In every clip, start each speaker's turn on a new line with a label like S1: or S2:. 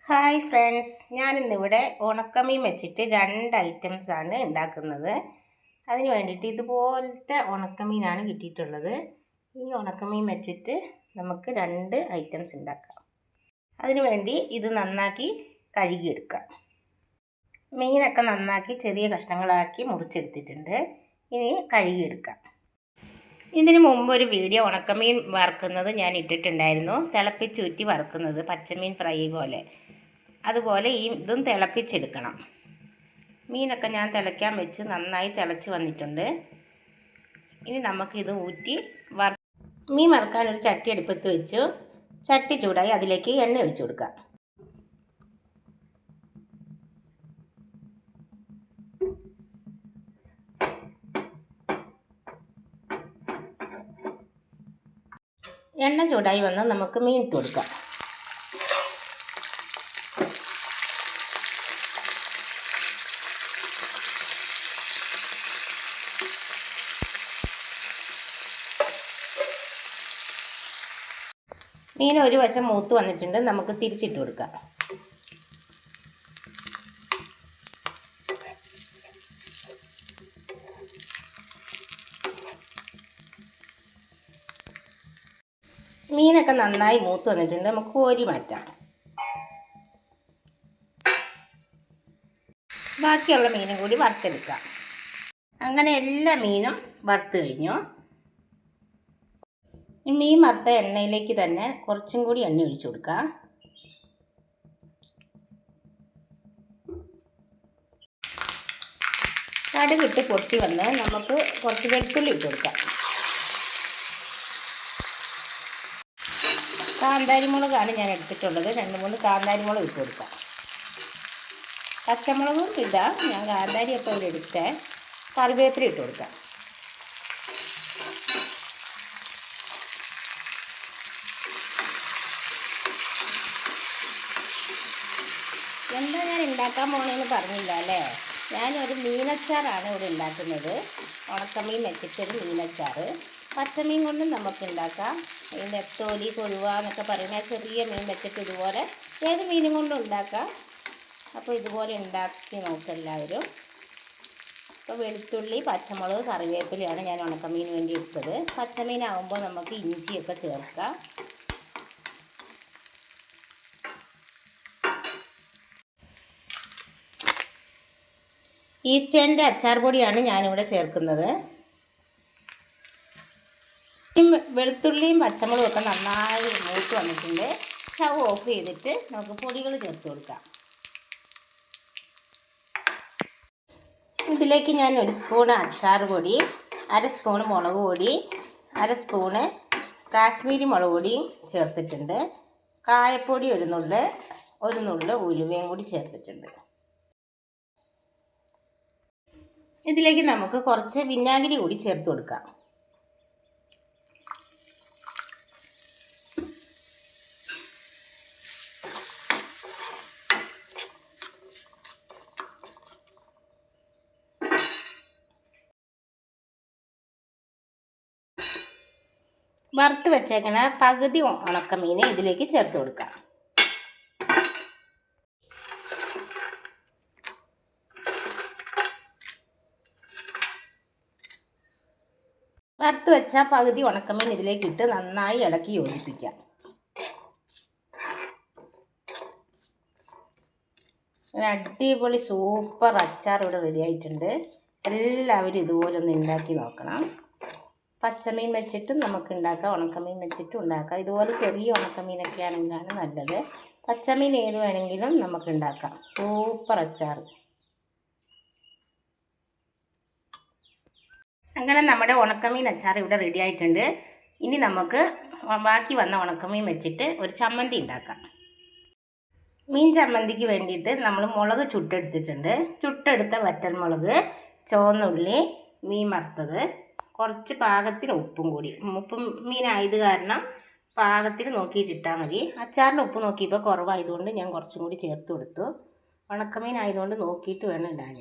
S1: Hi friends, ഞാനിന്നിവിടെ ഉണക്കമീൻ വെച്ചിട്ട് 2 ഐറ്റംസാണ് ഉണ്ടാക്കുന്നത്. അതിന് വേണ്ടിയിട്ട് ഇതുപോലത്തെ ഉണക്കമീനാണ് കിട്ടിയിട്ടുള്ളത്. ഈ ഉണക്കമീൻ വെച്ചിട്ട് നമുക്ക് 2 ഐറ്റംസ് ഉണ്ടാക്കാം. അതിനു വേണ്ടി ഇത് നന്നാക്കി കഴുകിയെടുക്കാം. മീനൊക്കെ നന്നാക്കി ചെറിയ കഷ്ണങ്ങളാക്കി മുറിച്ചെടുത്തിട്ടുണ്ട്. ഇനി കഴുകിയെടുക്കാം. ഇതിന് മുമ്പ് ഒരു വീഡിയോ ഉണക്കമീൻ വറുക്കുന്നത് ഞാൻ ഇട്ടിട്ടുണ്ടായിരുന്നു. തിളപ്പിച്ചൂറ്റി വറുക്കുന്നത്, പച്ചമീൻ ഫ്രൈ പോലെ. അതുപോലെ ഇതും തിളപ്പിച്ചെടുക്കണം. മീനൊക്കെ ഞാൻ തിളയ്ക്കാൻ വെച്ച് നന്നായി തിളച്ച് വന്നിട്ടുണ്ട്. ഇനി നമുക്കിത് ഊറ്റി മീൻ വറുക്കാൻ ഒരു ചട്ടി അടുപ്പത്ത് വെച്ചു. ചട്ടി ചൂടായി അതിലേക്ക് എണ്ണ ഒഴിച്ചു കൊടുക്കാം. എണ്ണ ചൂടായി വന്ന് നമുക്ക് മീൻ ഇട്ട് കൊടുക്കാം. മീൻ ഒരു വശം മൂത്ത് വന്നിട്ടുണ്ട്. നമുക്ക് തിരിച്ചിട്ട് കൊടുക്കാം. മീനൊക്കെ നന്നായി മൂത്ത് വന്നിട്ടുണ്ട്. നമുക്ക് കോരി മാറ്റാം. ബാക്കിയുള്ള മീനും കൂടി വറുത്തെടുക്കാം. അങ്ങനെ എല്ലാ മീനും വറുത്ത് കഴിഞ്ഞു. മീൻ വറുത്ത എണ്ണയിലേക്ക് തന്നെ കുറച്ചും കൂടി എണ്ണ ഒഴിച്ചു കൊടുക്കാം. കടുകിട്ട് പൊട്ടി വന്ന് നമുക്ക് കുറച്ച് വെളുത്തുള്ളി ഇട്ട് കൊടുക്കാം. കാന്താരിമുളകാണ് ഞാൻ എടുത്തിട്ടുള്ളത്. 2-3 കാന്താരിമുളക് ഇട്ട് കൊടുക്കാം. പച്ചമുളകും ഇടാം. ഞാൻ കാന്താരി അപ്പോൾ ഇവിടെ എടുത്തേ. കറിവേപ്പില ഇട്ട് കൊടുക്കാം. എന്താ ഞാൻ ഉണ്ടാക്കാൻ പോകണമെന്ന് പറഞ്ഞില്ല അല്ലേ? ഞാനൊരു മീനച്ചാറാണ് ഇവിടെ ഉണ്ടാക്കുന്നത്. ഉണക്കമീൻ വെച്ചിട്ടൊരു മീനച്ചാറ്. പച്ചമീൻ കൊണ്ടും നമുക്ക് ഉണ്ടാക്കാം. ഈ നെത്തോലി, കൊഴുവ എന്നൊക്കെ പറയുന്ന ചെറിയ മീൻ വെച്ചിട്ട് ഇതുപോലെ ഏത് മീനും കൊണ്ടും ഉണ്ടാക്കാം. അപ്പോൾ ഇതുപോലെ ഉണ്ടാക്കി നോക്കുക എല്ലാവരും. അപ്പോൾ വെളുത്തുള്ളി, പച്ചമുളക്, കറിവേപ്പിലയാണ് ഞാൻ ഉണക്കമീൻ വേണ്ടി എടുത്തത്. പച്ചമീനാകുമ്പോൾ നമുക്ക് ഇഞ്ചിയൊക്കെ ചേർക്കാം. ഈസ്റ്റേണിൻ്റെ അച്ചാർ പൊടിയാണ് ഞാനിവിടെ ചേർക്കുന്നത്. വെളുത്തുള്ളിയും പച്ചമുളകും ഒക്കെ നന്നായി മൂത്ത് വന്നിട്ടുണ്ട്. സ്റ്റവ് ഓഫ് ചെയ്തിട്ട് നമുക്ക് പൊടികൾ ചേർത്ത് കൊടുക്കാം. ഇതിലേക്ക് ഞാൻ 1 സ്പൂൺ അച്ചാർ പൊടി, 1/2 സ്പൂൺ മുളക് പൊടി, 1/2 സ്പൂണ് കാശ്മീരി മുളക് പൊടിയും ചേർത്തിട്ടുണ്ട്. കായപ്പൊടി 1 നുള്ള് ഉലുവയും കൂടി ചേർത്തിട്ടുണ്ട്. ഇതിലേക്ക് നമുക്ക് കുറച്ച് വിനാഗിരി കൂടി ചേർത്ത് കൊടുക്കാം. വറുത്ത് വെച്ചേക്കണ പകുതി ഉണക്കമീൻ ഇതിലേക്ക് ചേർത്ത് കൊടുക്കാം. വറുത്ത് വെച്ച പകുതി ഉണക്കമീൻ ഇതിലേക്ക് ഇട്ട് നന്നായി ഇളക്കി യോജിപ്പിക്കാം. അടിപൊളി സൂപ്പർ അച്ചാർ ഇവിടെ റെഡി ആയിട്ടുണ്ട്. എല്ലാവരും ഇതുപോലെ ഒന്ന് ഉണ്ടാക്കി നോക്കണം. പച്ചമീൻ വെച്ചിട്ടും നമുക്ക് ഉണ്ടാക്കാം, ഉണക്കമീൻ വെച്ചിട്ടും ഉണ്ടാക്കാം. ഇതുപോലെ ചെറിയ ഉണക്കമീനൊക്കെ ആണെങ്കിലാണ് നല്ലത്. പച്ചമീൻ ഏത് വേണമെങ്കിലും നമുക്ക് ഉണ്ടാക്കാം. സൂപ്പർ അച്ചാർ. അങ്ങനെ നമ്മുടെ ഉണക്കമീൻ അച്ചാർ ഇവിടെ റെഡി ആയിട്ടുണ്ട്. ഇനി നമുക്ക് ബാക്കി വന്ന ഉണക്കമീൻ വെച്ചിട്ട് ഒരു ചമ്മന്തി ഉണ്ടാക്കാം. മീൻ ചമ്മന്തിക്ക് വേണ്ടിയിട്ട് നമ്മൾ മുളക് ചുട്ടെടുത്തിട്ടുണ്ട്. ചുട്ടെടുത്ത വറ്റൽമുളക്, ചുവന്നുള്ളി, മീൻ വറുത്തത്, കുറച്ച് പാകത്തിന് ഉപ്പും കൂടി. ഉപ്പും മീനായത് കാരണം പാകത്തിന് നോക്കിയിട്ടിട്ടാൽ മതി. അച്ചാറിൻ്റെ ഉപ്പ് നോക്കിയപ്പോൾ കുറവായതുകൊണ്ട് ഞാൻ കുറച്ചും കൂടി ചേർത്ത് കൊടുത്തു. ഉണക്കമീൻ ആയതുകൊണ്ട് നോക്കിയിട്ട് വേണം ഇടാൻ.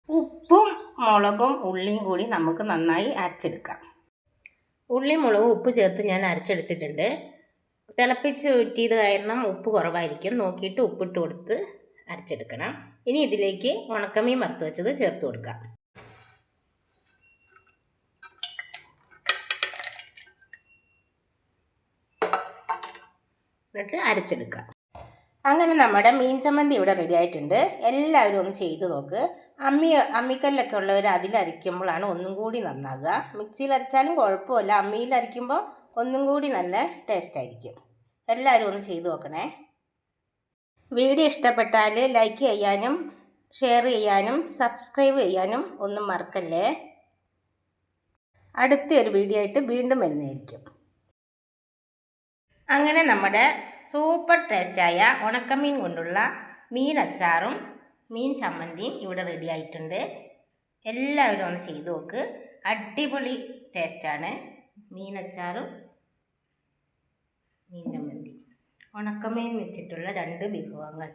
S1: ഉപ്പും മുളകും ഉള്ളിയും കൂടി നമുക്ക് നന്നായി അരച്ചെടുക്കാം. ഉള്ളി, മുളകും, ഉപ്പ് ചേർത്ത് ഞാൻ അരച്ചെടുത്തിട്ടുണ്ട്. തിളപ്പിച്ച് ഊറ്റിയത് കാരണം ഉപ്പ് കുറവായിരിക്കും, നോക്കിയിട്ട് ഉപ്പിട്ട് കൊടുത്ത് അരച്ചെടുക്കണം. ഇനി ഇതിലേക്ക് ഉണക്കമീൻ വറുത്ത് വെച്ചത് ചേർത്ത് കൊടുക്കാം. എന്നിട്ട് അരച്ചെടുക്കാം. അങ്ങനെ നമ്മുടെ മീൻ ചമ്മന്തി ഇവിടെ റെഡി ആയിട്ടുണ്ട്. എല്ലാവരും ഒന്ന് ചെയ്ത് നോക്ക്. അമ്മിക്കല്ലൊക്കെ ഉള്ളവർ അതിലരയ്ക്കുമ്പോഴാണ് ഒന്നും കൂടി നന്നാകുക. മിക്സിയിൽ അരച്ചാലും കുഴപ്പമില്ല, അമ്മിയിൽ അരയ്ക്കുമ്പോൾ ഒന്നും കൂടി നല്ല ടേസ്റ്റ് ആയിരിക്കും. എല്ലാവരും ഒന്ന് ചെയ്ത് നോക്കണേ. വീഡിയോ ഇഷ്ടപ്പെട്ടാൽ ലൈക്ക് ചെയ്യാനും ഷെയർ ചെയ്യാനും സബ്സ്ക്രൈബ് ചെയ്യാനും ഒന്നും മറക്കല്ലേ. അടുത്തൊരു വീഡിയോ ആയിട്ട് വീണ്ടും വരുന്നതായിരിക്കും. അങ്ങനെ നമ്മുടെ സൂപ്പർ ടേസ്റ്റായ ഉണക്കമീൻ കൊണ്ടുള്ള മീൻ അച്ചാറും മീൻ ചമ്മന്തിയും ഇവിടെ റെഡി ആയിട്ടുണ്ട്. എല്ലാവരും ഒന്ന് ചെയ്ത് നോക്ക്. അടിപൊളി ടേസ്റ്റാണ് മീൻ അച്ചാറും മീൻ ചമ്മന്തി. ഉണക്കമീൻ വെച്ചിട്ടുള്ള 2 വിഭവങ്ങൾ.